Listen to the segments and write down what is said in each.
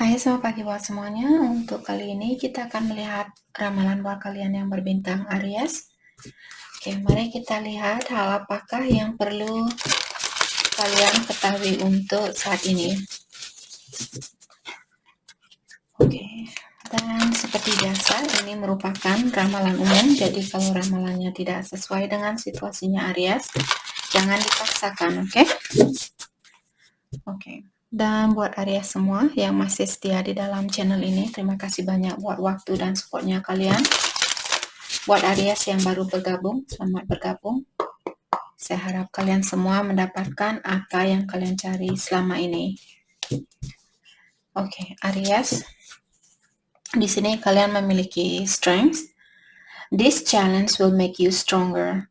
Hai, selamat pagi buat semuanya. Untuk kali ini kita akan melihat ramalan buat kalian yang berbintang Aries. Oke, mari kita lihat hal apakah yang perlu kalian ketahui untuk saat ini. Oke, dan seperti biasa ini merupakan ramalan umum. Jadi kalau ramalannya tidak sesuai dengan situasinya Aries, jangan dipaksakan, oke? Oke. Dan buat Aries semua yang masih setia di dalam channel ini, terima kasih banyak buat waktu dan supportnya kalian. Buat Aries yang baru bergabung, selamat bergabung. Saya harap kalian semua mendapatkan apa yang kalian cari selama ini. Oke, Aries. Di sini kalian memiliki strength. This challenge will make you stronger.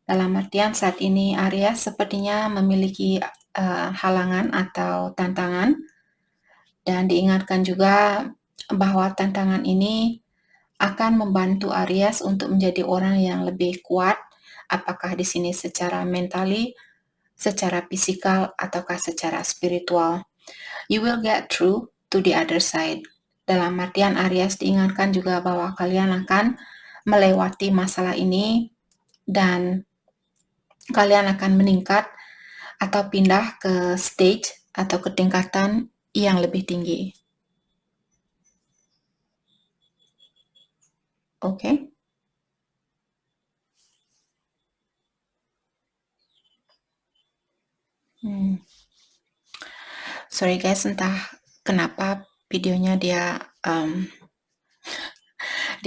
Dalam artian saat ini Aries sepertinya memiliki halangan atau tantangan. Dan diingatkan juga bahwa tantangan ini akan membantu Aries untuk menjadi orang yang lebih kuat, apakah di sini secara mentally, secara fisikal, ataukah secara spiritual. You will get through to the other side. Dalam artian Aries diingatkan juga bahwa kalian akan melewati masalah ini dan kalian akan meningkat atau pindah ke stage atau ke tingkatan yang lebih tinggi. Oke. Sorry guys, entah kenapa videonya dia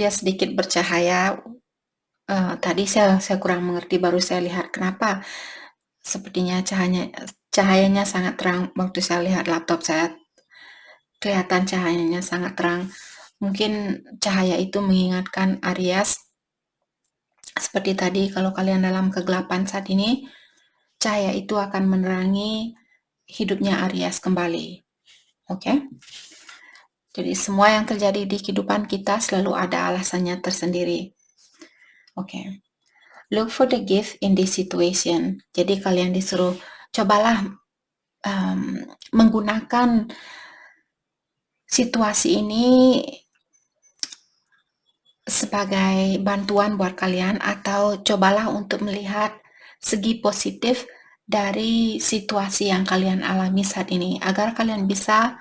sedikit bercahaya. Tadi saya kurang mengerti, baru saya lihat kenapa sepertinya cahayanya sangat terang. Waktu saya lihat laptop saya, kelihatan cahayanya sangat terang. Mungkin cahaya itu mengingatkan Aries. Seperti tadi, kalau kalian dalam kegelapan saat ini, cahaya itu akan menerangi hidupnya Aries kembali. Oke? Jadi semua yang terjadi di kehidupan kita selalu ada alasannya tersendiri. Oke. Look for the gift in this situation. Jadi kalian disuruh cobalah menggunakan situasi ini sebagai bantuan buat kalian, atau cobalah untuk melihat segi positif dari situasi yang kalian alami saat ini, agar kalian bisa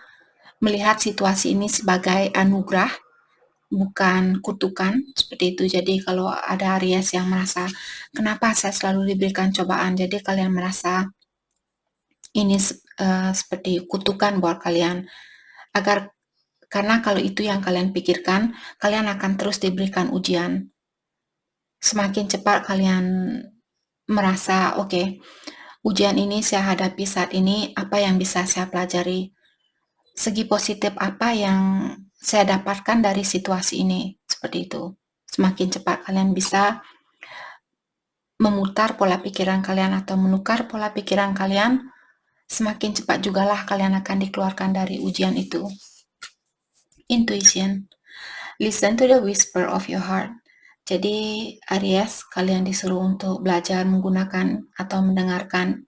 melihat situasi ini sebagai anugerah, bukan kutukan, seperti itu. Jadi kalau ada Aries yang merasa, kenapa saya selalu diberikan cobaan, jadi kalian merasa ini seperti kutukan buat kalian, karena kalau itu yang kalian pikirkan, kalian akan terus diberikan ujian. Semakin cepat kalian merasa, oke, ujian ini saya hadapi saat ini, apa yang bisa saya pelajari, segi positif apa yang saya dapatkan dari situasi ini, seperti itu. Semakin cepat kalian bisa memutar pola pikiran kalian atau menukar pola pikiran kalian, semakin cepat jugalah kalian akan dikeluarkan dari ujian itu. Intuition. Listen to the whisper of your heart. Jadi Aries, kalian disuruh untuk belajar menggunakan atau mendengarkan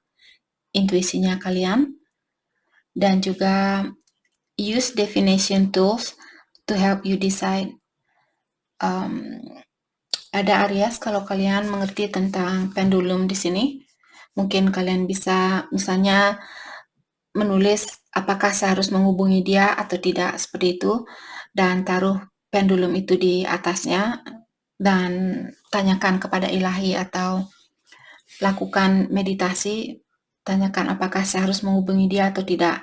intuisinya kalian, dan juga use definition tools to help you decide. Ada Aries, kalau kalian mengerti tentang pendulum di sini, mungkin kalian bisa misalnya menulis apakah saya harus menghubungi dia atau tidak, seperti itu, dan taruh pendulum itu di atasnya dan tanyakan kepada ilahi atau lakukan meditasi, tanyakan apakah saya harus menghubungi dia atau tidak.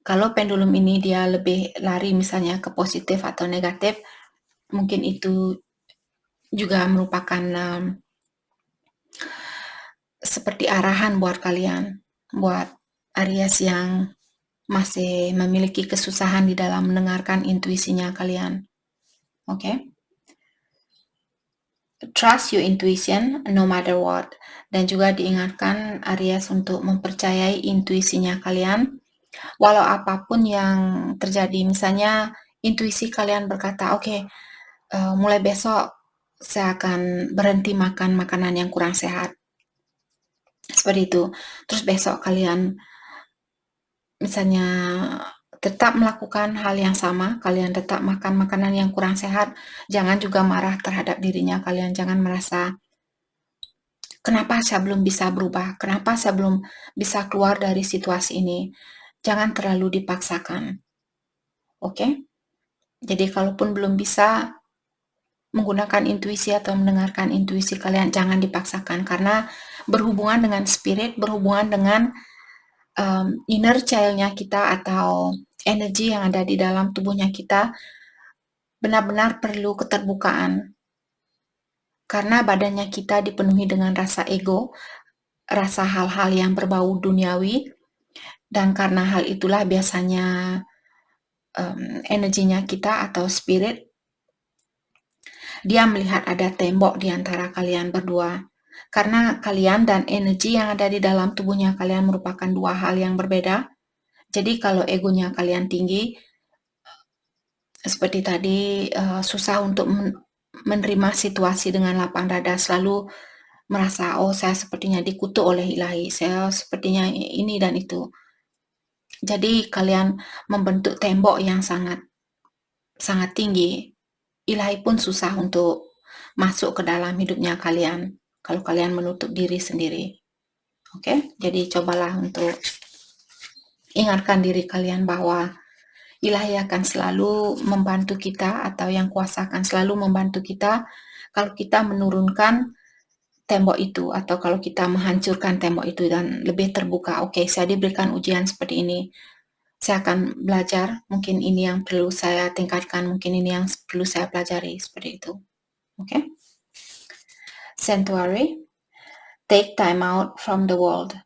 Kalau pendulum ini dia lebih lari misalnya ke positif atau negatif, mungkin itu juga merupakan seperti arahan buat kalian, buat Aries yang masih memiliki kesusahan di dalam mendengarkan intuisinya kalian. Oke? Trust your intuition no matter what. Dan juga diingatkan Aries untuk mempercayai intuisinya kalian, walau apapun yang terjadi. Misalnya intuisi kalian berkata, oke, mulai besok saya akan berhenti makan makanan yang kurang sehat. Seperti itu. Terus besok kalian misalnya tetap melakukan hal yang sama, kalian tetap makan makanan yang kurang sehat, jangan juga marah terhadap dirinya kalian, jangan merasa, kenapa saya belum bisa berubah, kenapa saya belum bisa keluar dari situasi ini, jangan terlalu dipaksakan, oke? Jadi kalaupun belum bisa menggunakan intuisi atau mendengarkan intuisi kalian, jangan dipaksakan, karena berhubungan dengan spirit, berhubungan dengan inner child-nya kita atau energi yang ada di dalam tubuhnya kita, benar-benar perlu keterbukaan. Karena badannya kita dipenuhi dengan rasa ego, rasa hal-hal yang berbau duniawi, dan karena hal itulah biasanya energinya kita atau spirit, dia melihat ada tembok di antara kalian berdua. Karena kalian dan energi yang ada di dalam tubuhnya kalian merupakan dua hal yang berbeda. Jadi kalau egonya kalian tinggi, seperti tadi, susah untuk menerima situasi dengan lapang dada, selalu merasa, oh saya sepertinya dikutuk oleh ilahi, saya sepertinya ini dan itu. Jadi kalian membentuk tembok yang sangat sangat tinggi. Ilahi pun susah untuk masuk ke dalam hidupnya kalian kalau kalian menutup diri sendiri. Oke, jadi cobalah untuk ingatkan diri kalian bahwa ilahi akan selalu membantu kita, atau yang kuasa akan selalu membantu kita kalau kita menurunkan tembok itu, atau kalau kita menghancurkan tembok itu dan lebih terbuka. Oke, saya diberikan ujian seperti ini, saya akan belajar, mungkin ini yang perlu saya tingkatkan, mungkin ini yang perlu saya pelajari, seperti itu. Oke? Sanctuary, take time out from the world,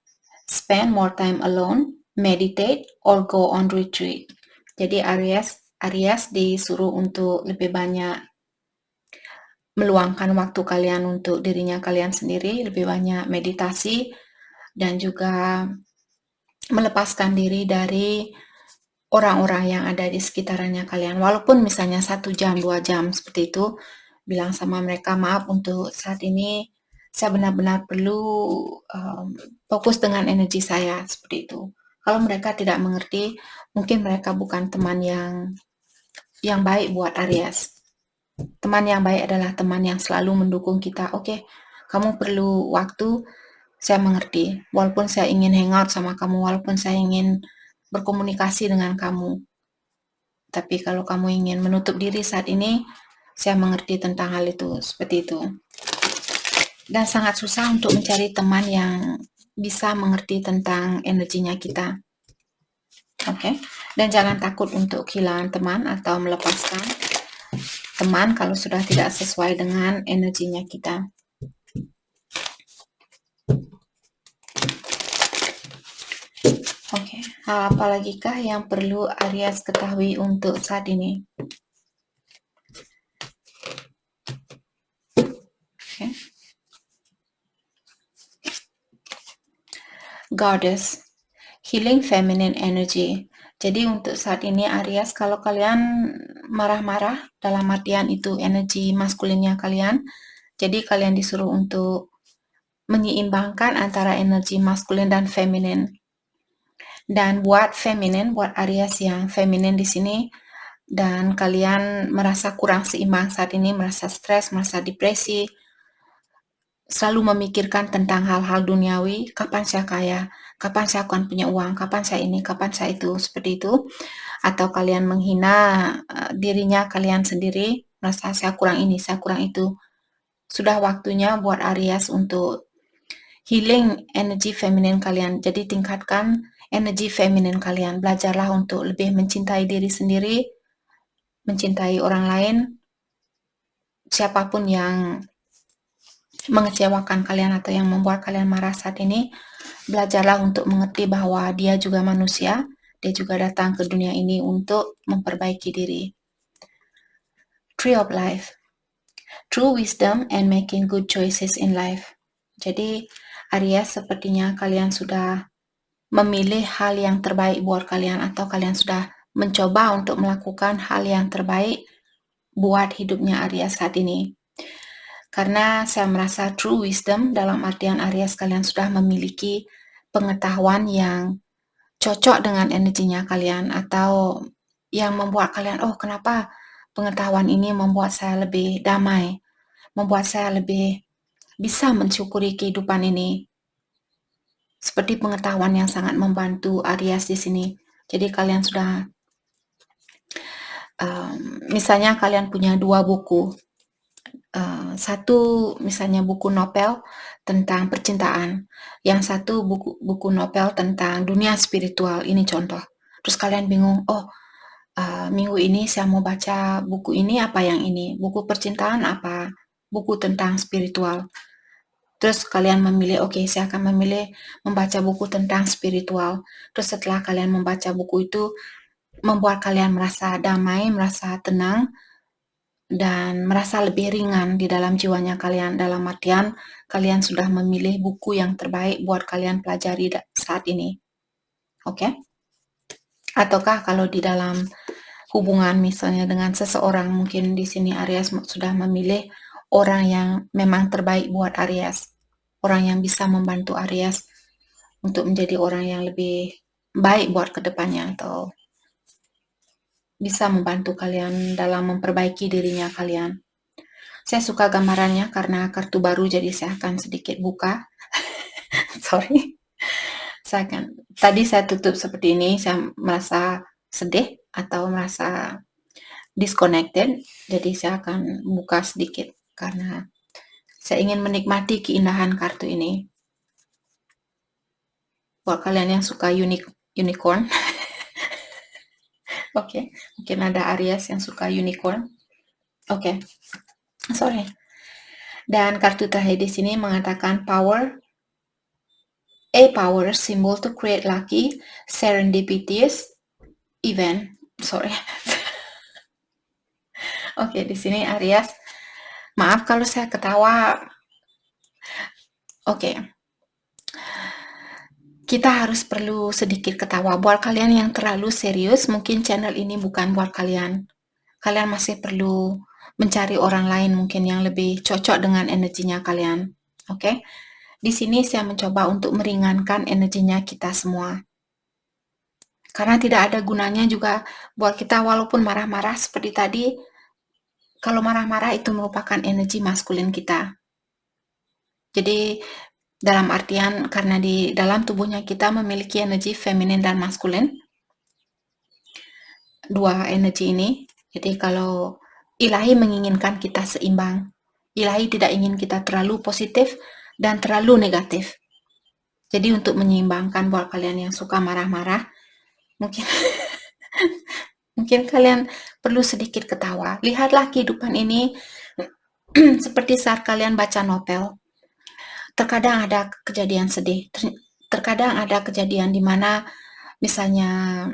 spend more time alone, meditate, or go on retreat. Jadi Aries disuruh untuk lebih banyak meluangkan waktu kalian untuk dirinya kalian sendiri, lebih banyak meditasi, dan juga melepaskan diri dari orang-orang yang ada di sekitarannya kalian. Walaupun misalnya 1 jam, 2 jam seperti itu, bilang sama mereka, maaf untuk saat ini, saya benar-benar perlu fokus dengan energi saya, seperti itu. Kalau mereka tidak mengerti, mungkin mereka bukan teman yang baik buat Aries. Teman yang baik adalah teman yang selalu mendukung kita. Oke, kamu perlu waktu, saya mengerti. Walaupun saya ingin hangout sama kamu, walaupun saya ingin berkomunikasi dengan kamu. Tapi kalau kamu ingin menutup diri saat ini, saya mengerti tentang hal itu, seperti itu. Dan sangat susah untuk mencari teman yang bisa mengerti tentang energinya kita. Oke, dan jangan takut untuk kehilangan teman atau melepaskan teman kalau sudah tidak sesuai dengan energinya kita. Oke, hal apa lagi kah yang perlu Aries ketahui untuk saat ini? Oke. Goddess, healing feminine energy. Jadi untuk saat ini Aries, kalau kalian marah-marah, dalam artian itu energi maskulinnya kalian, jadi kalian disuruh untuk menyeimbangkan antara energi maskulin dan feminin. Dan buat Aries yang feminin di sini, dan kalian merasa kurang seimbang saat ini, merasa stres, merasa depresi, selalu memikirkan tentang hal-hal duniawi, kapan saya kaya, kapan saya akan punya uang, kapan saya ini, kapan saya itu, seperti itu. Atau kalian menghina dirinya kalian sendiri, merasa saya kurang ini, saya kurang itu. Sudah waktunya buat Aries untuk healing energi feminin kalian. Jadi tingkatkan energi feminin kalian. Belajarlah untuk lebih mencintai diri sendiri, mencintai orang lain, siapapun yang mengecewakan kalian atau yang membuat kalian marah saat ini, belajarlah untuk mengerti bahwa dia juga manusia, dia juga datang ke dunia ini untuk memperbaiki diri. Tree of Life, true wisdom and making good choices in life. Jadi Aries, sepertinya kalian sudah memilih hal yang terbaik buat kalian, atau kalian sudah mencoba untuk melakukan hal yang terbaik buat hidupnya Aries saat ini. Karena saya merasa true wisdom dalam artian Aries, kalian sudah memiliki pengetahuan yang cocok dengan energinya kalian, atau yang membuat kalian, "Oh, kenapa pengetahuan ini membuat saya lebih damai, membuat saya lebih bisa mensyukuri kehidupan ini." Seperti pengetahuan yang sangat membantu Aries di sini. Jadi kalian sudah, misalnya kalian punya 2 buku. Satu misalnya buku novel tentang percintaan, yang satu buku novel tentang dunia spiritual, ini contoh. Terus kalian bingung, "Oh, minggu ini saya mau baca buku ini apa yang ini? Buku percintaan apa buku tentang spiritual?" Terus kalian memilih, "Oke, saya akan memilih membaca buku tentang spiritual." Terus setelah kalian membaca buku itu, membuat kalian merasa damai, merasa tenang, dan merasa lebih ringan di dalam jiwanya kalian. Dalam artian, kalian sudah memilih buku yang terbaik buat kalian pelajari saat ini. Oke? Ataukah kalau di dalam hubungan misalnya dengan seseorang, mungkin di sini Aries sudah memilih orang yang memang terbaik buat Aries. Orang yang bisa membantu Aries untuk menjadi orang yang lebih baik buat kedepannya, atau bisa membantu kalian dalam memperbaiki dirinya kalian. Saya suka gambarannya karena kartu baru, jadi saya akan sedikit buka. Sorry. Tadi saya tutup seperti ini, saya merasa sedih atau merasa disconnected, jadi saya akan buka sedikit karena saya ingin menikmati keindahan kartu ini. Buat kalian yang suka unicorn, oke, mungkin ada Aries yang suka unicorn. Oke, sorry. Dan kartu terakhir di sini mengatakan power. A power symbol to create lucky, serendipitous event. Sorry. Oke, di sini Aries. Maaf kalau saya ketawa. Oke. Kita harus perlu sedikit ketawa. Buat kalian yang terlalu serius, mungkin channel ini bukan buat kalian. Kalian masih perlu mencari orang lain mungkin yang lebih cocok dengan energinya kalian. Oke? Di sini saya mencoba untuk meringankan energinya kita semua. Karena tidak ada gunanya juga buat kita walaupun marah-marah seperti tadi. Kalau marah-marah itu merupakan energi maskulin kita. Jadi dalam artian karena di dalam tubuhnya kita memiliki energi feminin dan maskulin. Dua energi ini. Jadi kalau Ilahi menginginkan kita seimbang. Ilahi tidak ingin kita terlalu positif dan terlalu negatif. Jadi untuk menyeimbangkan buat kalian yang suka marah-marah, mungkin kalian perlu sedikit ketawa. Lihatlah kehidupan ini seperti saat kalian baca novel. Terkadang ada kejadian sedih, terkadang ada kejadian di mana misalnya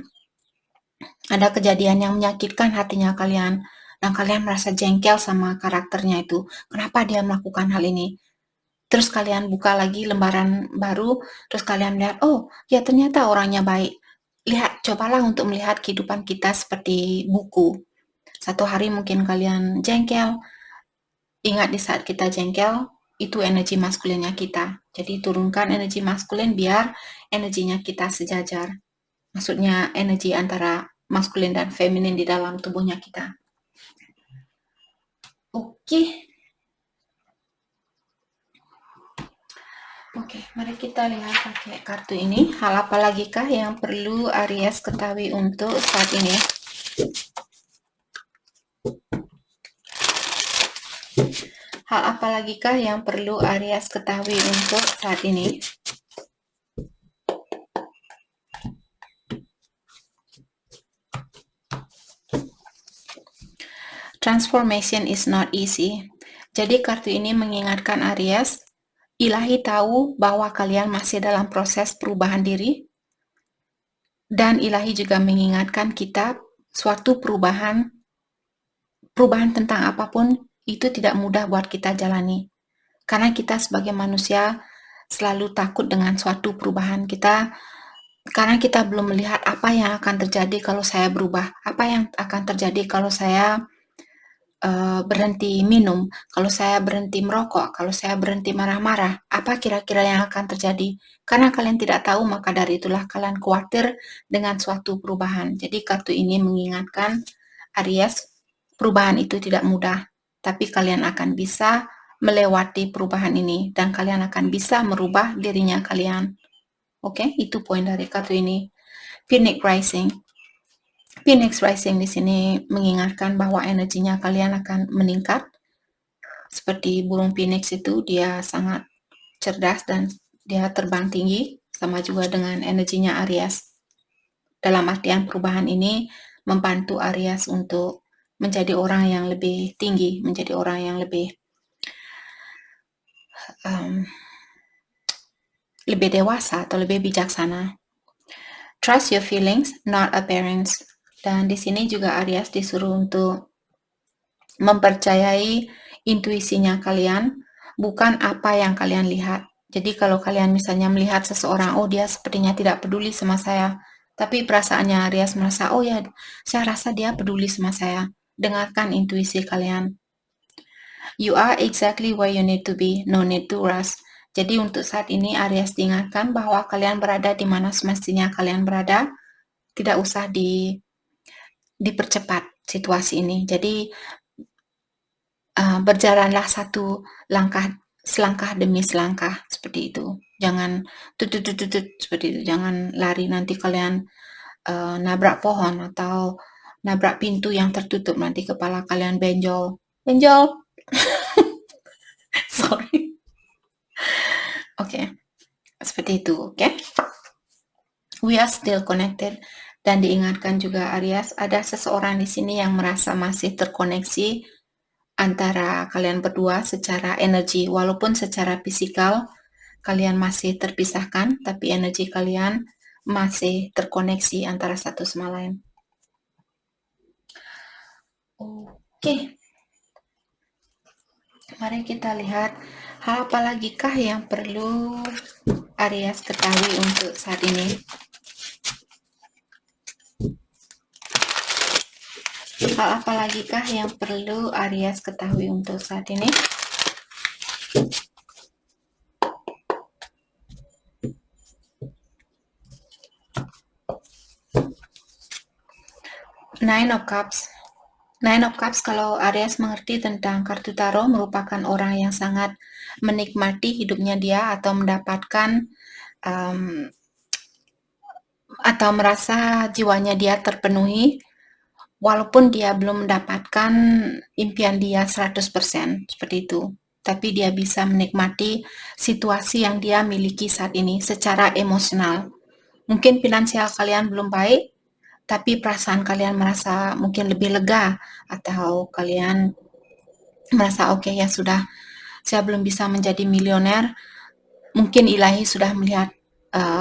ada kejadian yang menyakitkan hatinya kalian, dan kalian merasa jengkel sama karakternya itu. Kenapa dia melakukan hal ini? Terus kalian buka lagi lembaran baru, terus kalian lihat, oh ya ternyata orangnya baik. Cobalah untuk melihat kehidupan kita seperti buku. Satu hari mungkin kalian jengkel. Ingat di saat kita jengkel, itu energi maskulinnya kita. Jadi turunkan energi maskulin biar energinya kita sejajar. Maksudnya energi antara maskulin dan feminin di dalam tubuhnya kita. Oke. Oke, mari kita lihat pakai kartu ini. Hal apa lagi kah yang perlu Aries ketahui untuk saat ini? Hal apa lagi kah yang perlu Aries ketahui untuk saat ini? Transformation is not easy. Jadi kartu ini mengingatkan Aries, Ilahi tahu bahwa kalian masih dalam proses perubahan diri, dan Ilahi juga mengingatkan kita suatu perubahan tentang apapun itu tidak mudah buat kita jalani. Karena kita sebagai manusia selalu takut dengan suatu perubahan kita, karena kita belum melihat apa yang akan terjadi kalau saya berubah, apa yang akan terjadi kalau saya berhenti minum, kalau saya berhenti merokok, kalau saya berhenti marah-marah, apa kira-kira yang akan terjadi? Karena kalian tidak tahu, maka dari itulah kalian khawatir dengan suatu perubahan. Jadi kartu ini mengingatkan Aries, perubahan itu tidak mudah, tapi kalian akan bisa melewati perubahan ini dan kalian akan bisa merubah dirinya kalian. Oke, itu poin dari kartu ini. Phoenix Rising. Phoenix Rising di sini mengingatkan bahwa energinya kalian akan meningkat. Seperti burung phoenix itu, dia sangat cerdas dan dia terbang tinggi, sama juga dengan energinya Aries. Dalam artian perubahan ini membantu Aries untuk menjadi orang yang lebih tinggi, menjadi orang yang lebih dewasa atau lebih bijaksana. Trust your feelings, not appearance. Dan di sini juga Aries disuruh untuk mempercayai intuisinya kalian, bukan apa yang kalian lihat. Jadi kalau kalian misalnya melihat seseorang, oh dia sepertinya tidak peduli sama saya, tapi perasaannya Aries merasa, oh ya, saya rasa dia peduli sama saya. Dengarkan intuisi kalian. You are exactly where you need to be, no need to rush. Jadi untuk saat ini Aries diingatkan bahwa kalian berada di mana semestinya kalian berada, tidak usah dipercepat situasi ini. Jadi berjalanlah satu langkah, selangkah demi selangkah, seperti itu. Jangan tutut seperti itu. Jangan lari, nanti kalian nabrak pohon atau nabrak pintu yang tertutup, nanti kepala kalian benjol. Benjol. Sorry. Oke. Seperti itu, oke? We are still connected. Dan diingatkan juga Aries, ada seseorang di sini yang merasa masih terkoneksi antara kalian berdua secara energi, walaupun secara fisikal kalian masih terpisahkan, tapi energi kalian masih terkoneksi antara satu sama lain. Oke. Mari kita lihat hal apa lagi kah yang perlu Aries ketahui untuk saat ini. Hal apa lagi kah yang perlu Aries ketahui untuk saat ini? Nine of Cups. Nine of Cups, kalau Aries mengerti tentang kartu tarot, merupakan orang yang sangat menikmati hidupnya dia atau mendapatkan atau merasa jiwanya dia terpenuhi walaupun dia belum mendapatkan impian dia 100%, seperti itu. Tapi dia bisa menikmati situasi yang dia miliki saat ini secara emosional. Mungkin finansial kalian belum baik, tapi perasaan kalian merasa mungkin lebih lega, atau kalian merasa oke, ya sudah, saya belum bisa menjadi milioner, mungkin ilahi sudah melihat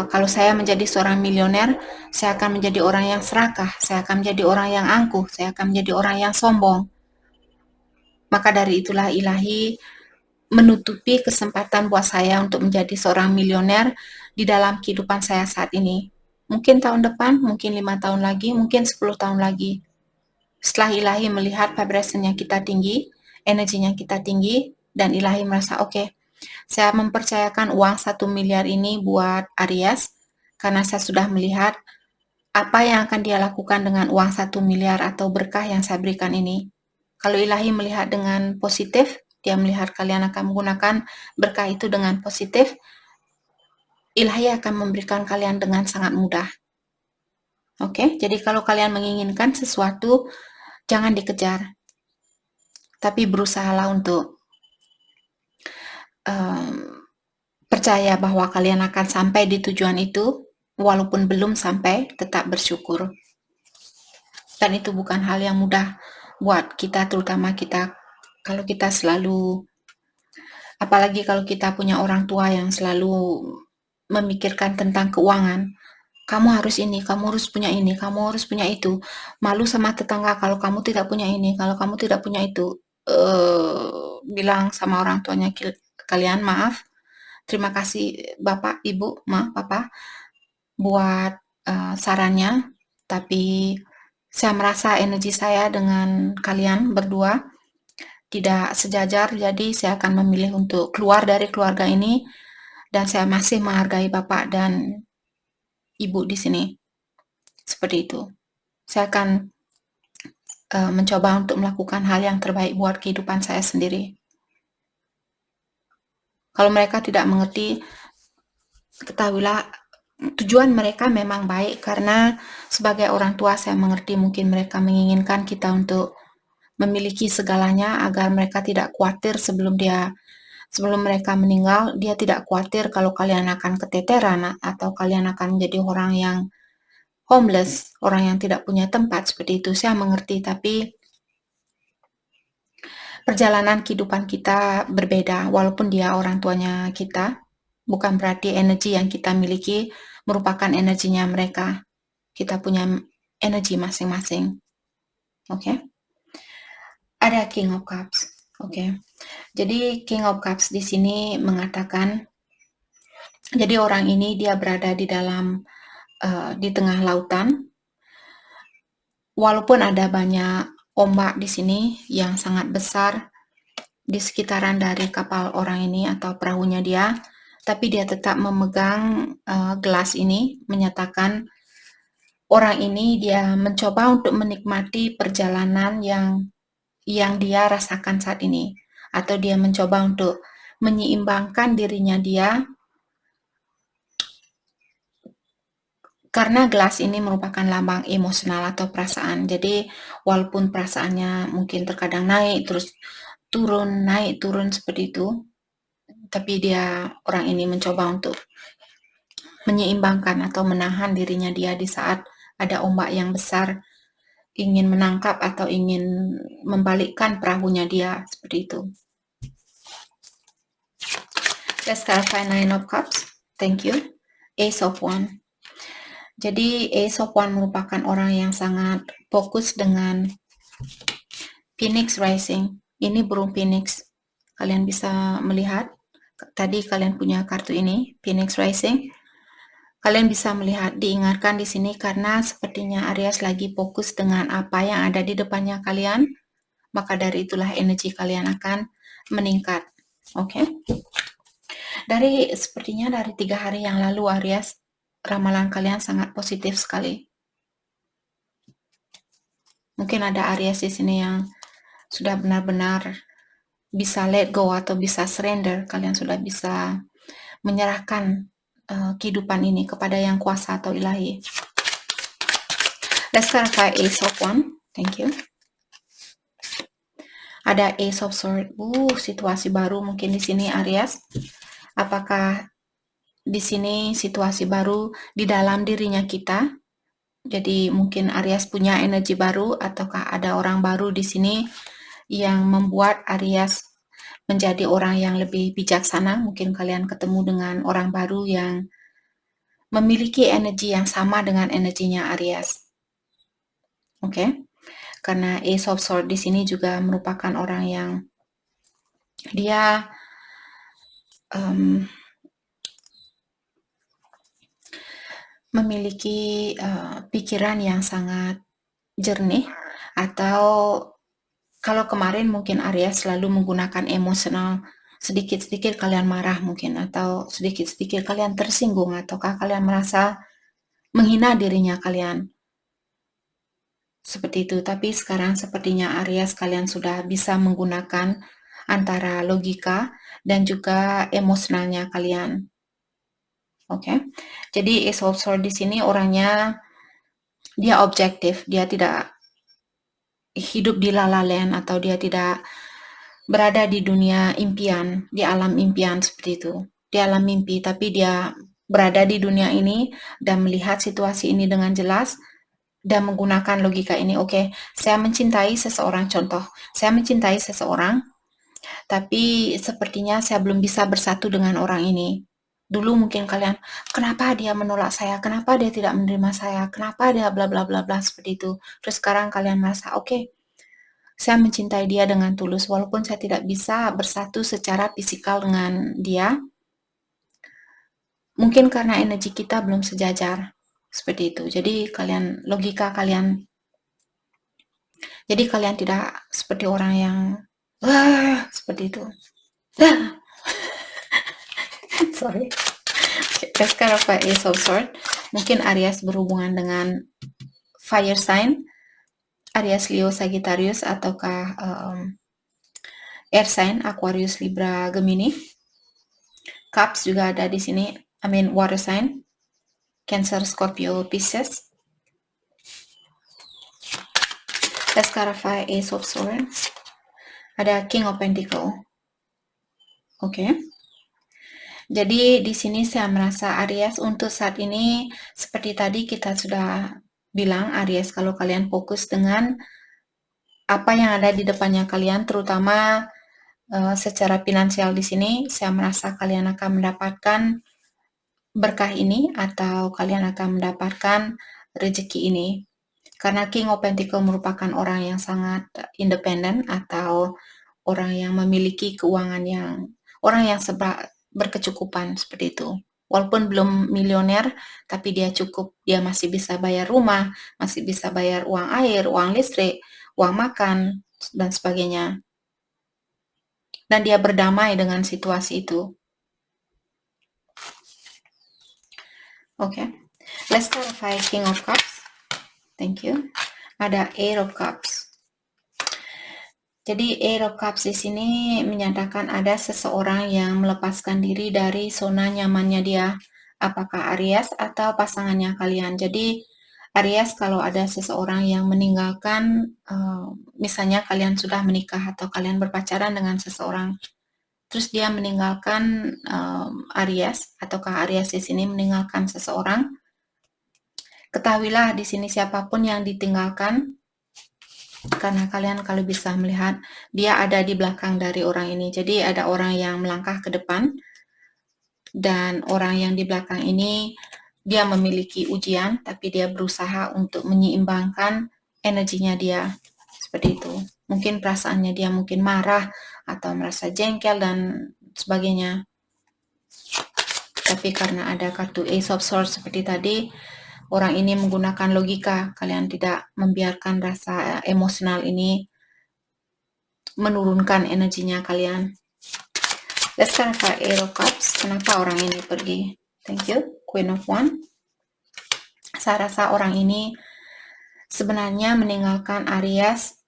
kalau saya menjadi seorang milioner, saya akan menjadi orang yang serakah, saya akan menjadi orang yang angkuh, saya akan menjadi orang yang sombong. Maka dari itulah ilahi menutupi kesempatan buat saya untuk menjadi seorang milioner di dalam kehidupan saya saat ini. Mungkin tahun depan, mungkin 5 tahun lagi, mungkin 10 tahun lagi. Setelah ilahi melihat vibrasinya kita tinggi, energinya kita tinggi, dan ilahi merasa oke, saya mempercayakan uang 1 miliar ini buat Aries, karena saya sudah melihat apa yang akan dia lakukan dengan uang 1 miliar atau berkah yang saya berikan ini. Kalau ilahi melihat dengan positif, dia melihat kalian akan menggunakan berkah itu dengan positif, ilahi akan memberikan kalian dengan sangat mudah. Oke, jadi kalau kalian menginginkan sesuatu, jangan dikejar, tapi berusahalah untuk percaya bahwa kalian akan sampai di tujuan itu, walaupun belum sampai, tetap bersyukur. Dan itu bukan hal yang mudah buat kita, terutama kita kalau kita selalu, apalagi kalau kita punya orang tua yang selalu memikirkan tentang keuangan. Kamu harus ini, kamu harus punya ini, kamu harus punya itu. Malu sama tetangga kalau kamu tidak punya ini, kalau kamu tidak punya itu. Bilang sama orang tuanya kalian, maaf, terima kasih Bapak, Ibu, Ma, Papa, buat sarannya, tapi saya merasa energi saya dengan kalian berdua tidak sejajar, jadi saya akan memilih untuk keluar dari keluarga ini dan saya masih menghargai Bapak dan Ibu di sini. Seperti itu. Saya akan mencoba untuk melakukan hal yang terbaik buat kehidupan saya sendiri. Kalau mereka tidak mengerti, ketahuilah tujuan mereka memang baik, karena sebagai orang tua saya mengerti mungkin mereka menginginkan kita untuk memiliki segalanya agar mereka tidak khawatir sebelum mereka meninggal, dia tidak khawatir kalau kalian akan keteteran atau kalian akan menjadi orang yang homeless, orang yang tidak punya tempat, seperti itu. Saya mengerti, tapi perjalanan kehidupan kita berbeda. Walaupun dia orang tuanya kita, bukan berarti energi yang kita miliki merupakan energinya mereka. Kita punya energi masing-masing. Oke? Ada King of Cups. Oke. Jadi King of Cups di sini mengatakan, jadi orang ini dia berada di dalam di tengah lautan. Walaupun ada banyak ombak di sini yang sangat besar di sekitaran dari kapal orang ini atau perahunya dia, tapi dia tetap memegang gelas ini, menyatakan orang ini dia mencoba untuk menikmati perjalanan yang dia rasakan saat ini, atau dia mencoba untuk menyeimbangkan dirinya dia, karena gelas ini merupakan lambang emosional atau perasaan. Jadi walaupun perasaannya mungkin terkadang naik terus turun, naik turun seperti itu, tapi orang ini mencoba untuk menyeimbangkan atau menahan dirinya dia di saat ada ombak yang besar, ingin menangkap atau ingin membalikkan perahunya dia, seperti itu. Let's clarify Nine of Cups. Thank you. Ace of Wands. Jadi Ace of Wands merupakan orang yang sangat fokus dengan Phoenix Rising. Ini burung Phoenix. Kalian bisa melihat, tadi kalian punya kartu ini, Phoenix Rising. Kalian bisa melihat, diingatkan di sini karena sepertinya Aries lagi fokus dengan apa yang ada di depannya kalian, maka dari itulah energi kalian akan meningkat. Oke? Sepertinya dari 3 hari yang lalu Aries, ramalan kalian sangat positif sekali. Mungkin ada Aries di sini yang sudah benar-benar bisa let go atau bisa surrender. Kalian sudah bisa menyerahkan kehidupan ini kepada yang kuasa atau ilahi. Let's clarify Ace of Wands. Thank you. Ada Ace of Swords. Situasi baru mungkin di sini Aries. Apakah di sini situasi baru di dalam dirinya kita? Jadi mungkin Aries punya energi baru, ataukah ada orang baru di sini yang membuat Aries menjadi orang yang lebih bijaksana? Mungkin kalian ketemu dengan orang baru yang memiliki energi yang sama dengan energinya Aries. Oke? Karena Ace of Swords di sini juga merupakan orang yang dia memiliki pikiran yang sangat jernih, atau kalau kemarin mungkin Aries selalu menggunakan emosional, sedikit-sedikit kalian marah mungkin, atau sedikit-sedikit kalian tersinggung, ataukah kalian merasa menghina dirinya kalian. Seperti itu, tapi sekarang sepertinya Aries kalian sudah bisa menggunakan antara logika dan juga emosionalnya kalian. Oke. Jadi Ace of Swords di sini orangnya dia objektif, dia tidak hidup di La La Land atau dia tidak berada di dunia impian, di alam impian seperti itu. Di alam mimpi, tapi dia berada di dunia ini dan melihat situasi ini dengan jelas dan menggunakan logika ini. Oke, saya mencintai seseorang, contoh, saya mencintai seseorang, tapi sepertinya saya belum bisa bersatu dengan orang ini. Dulu mungkin kalian, kenapa dia menolak saya, kenapa dia tidak menerima saya, kenapa dia bla bla bla bla seperti itu. Terus sekarang kalian merasa, oke, saya mencintai dia dengan tulus, walaupun saya tidak bisa bersatu secara fisikal dengan dia. Mungkin karena energi kita belum sejajar, seperti itu. Jadi kalian tidak seperti orang yang Wah, seperti itu. Sorry. Let's clarify Ace of Swords. Mungkin Aries berhubungan dengan fire sign, Aries, Leo, Sagittarius, ataukah air sign, Aquarius, Libra, Gemini. Cups juga ada di sini. I mean water sign, Cancer, Scorpio, Pisces. Let's clarify Ace of Swords. Ada King of Pentacle. Oke. Jadi di sini saya merasa Aries untuk saat ini seperti tadi kita sudah bilang, Aries kalau kalian fokus dengan apa yang ada di depannya kalian, terutama secara finansial di sini, saya merasa kalian akan mendapatkan berkah ini atau kalian akan mendapatkan rezeki ini. Karena King of Pentacle merupakan orang yang sangat independen atau orang yang memiliki keuangan orang yang berkecukupan seperti itu. Walaupun belum milioner, tapi dia cukup, dia masih bisa bayar rumah, masih bisa bayar uang air, uang listrik, uang makan, dan sebagainya. Dan dia berdamai dengan situasi itu. Okay, let's clarify King of Cups. Thank you. Ada Eight of Cups. Jadi Eight of Cups di sini menyatakan ada seseorang yang melepaskan diri dari zona nyamannya dia, apakah Aries atau pasangannya kalian. Jadi Aries kalau ada seseorang yang meninggalkan, misalnya kalian sudah menikah atau kalian berpacaran dengan seseorang, terus dia meninggalkan Aries, ataukah Aries di sini meninggalkan seseorang, ketahuilah di sini siapapun yang ditinggalkan, karena kalian kalau bisa melihat dia ada di belakang dari orang ini. Jadi ada orang yang melangkah ke depan dan orang yang di belakang ini dia memiliki ujian, tapi dia berusaha untuk menyeimbangkan energinya dia. Seperti itu. Mungkin perasaannya dia mungkin marah atau merasa jengkel dan sebagainya. Tapi karena ada kartu Ace of Swords seperti tadi, orang ini menggunakan logika. Kalian tidak membiarkan rasa emosional ini menurunkan energinya kalian. Let's clarify Eight of Cups. Kenapa orang ini pergi? Thank you. Queen of Wands. Saya rasa orang ini sebenarnya meninggalkan Aries.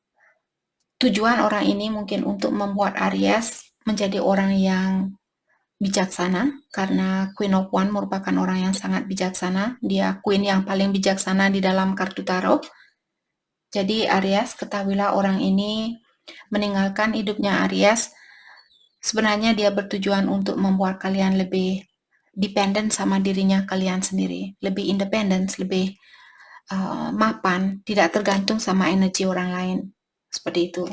Tujuan orang ini mungkin untuk membuat Aries menjadi orang yang bijaksana, karena Queen of Wands merupakan orang yang sangat bijaksana. Dia Queen yang paling bijaksana di dalam kartu tarot. Jadi Aries, ketahuilah orang ini meninggalkan hidupnya Aries. Sebenarnya dia bertujuan untuk membuat kalian lebih dependen sama dirinya kalian sendiri, lebih independen, lebih mapan, tidak tergantung sama energi orang lain. Seperti itu.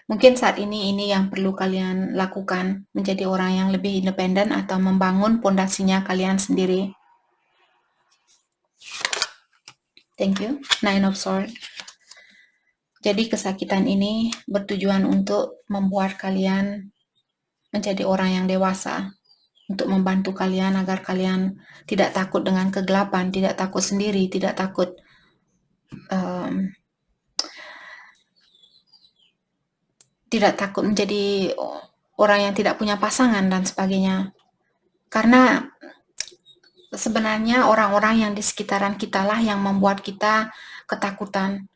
Mungkin saat ini yang perlu kalian lakukan, menjadi orang yang lebih independen atau membangun pondasinya kalian sendiri. Thank you. Nine of Swords. Jadi kesakitan ini bertujuan untuk membuat kalian menjadi orang yang dewasa, untuk membantu kalian agar kalian tidak takut dengan kegelapan, tidak takut sendiri, tidak takut menjadi orang yang tidak punya pasangan dan sebagainya. Karena sebenarnya orang-orang yang di sekitaran kita lah yang membuat kita ketakutan.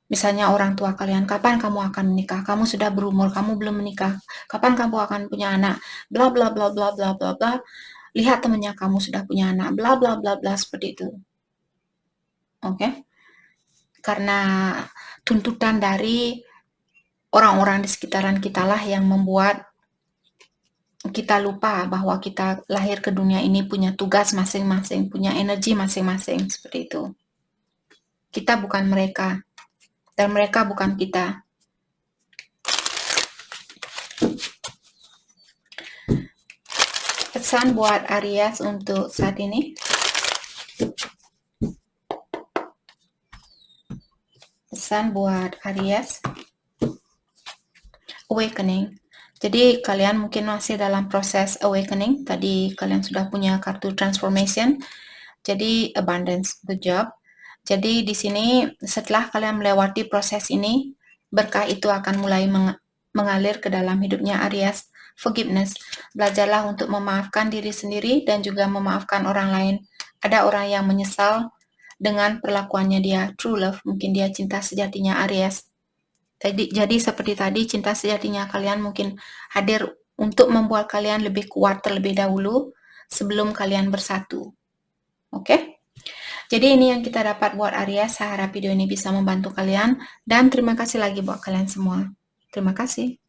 Misalnya orang tua kalian, kapan kamu akan menikah? Kamu sudah berumur, kamu belum menikah. Kapan kamu akan punya anak? Bla bla bla bla bla bla bla. Lihat temannya kamu sudah punya anak, bla bla bla bla, seperti itu. Oke? Karena tuntutan dari orang-orang di sekitaran kita lah yang membuat kita lupa bahwa kita lahir ke dunia ini punya tugas masing-masing, punya energi masing-masing, seperti itu. Kita bukan mereka, dan mereka bukan kita. Pesan buat Aries untuk saat ini. Pesan buat Aries. Awakening. Jadi kalian mungkin masih dalam proses awakening. Tadi kalian sudah punya kartu transformation. Jadi abundance, good job. Jadi di sini setelah kalian melewati proses ini, berkah itu akan mulai mengalir ke dalam hidupnya Aries. Forgiveness, belajarlah untuk memaafkan diri sendiri dan juga memaafkan orang lain. Ada orang yang menyesal dengan perlakuannya dia. True love, mungkin dia cinta sejatinya Aries. Jadi seperti tadi, cinta sejatinya kalian mungkin hadir untuk membuat kalian lebih kuat terlebih dahulu sebelum kalian bersatu. Oke? Jadi ini yang kita dapat buat Aries. Saya harap video ini bisa membantu kalian dan terima kasih lagi buat kalian semua. Terima kasih.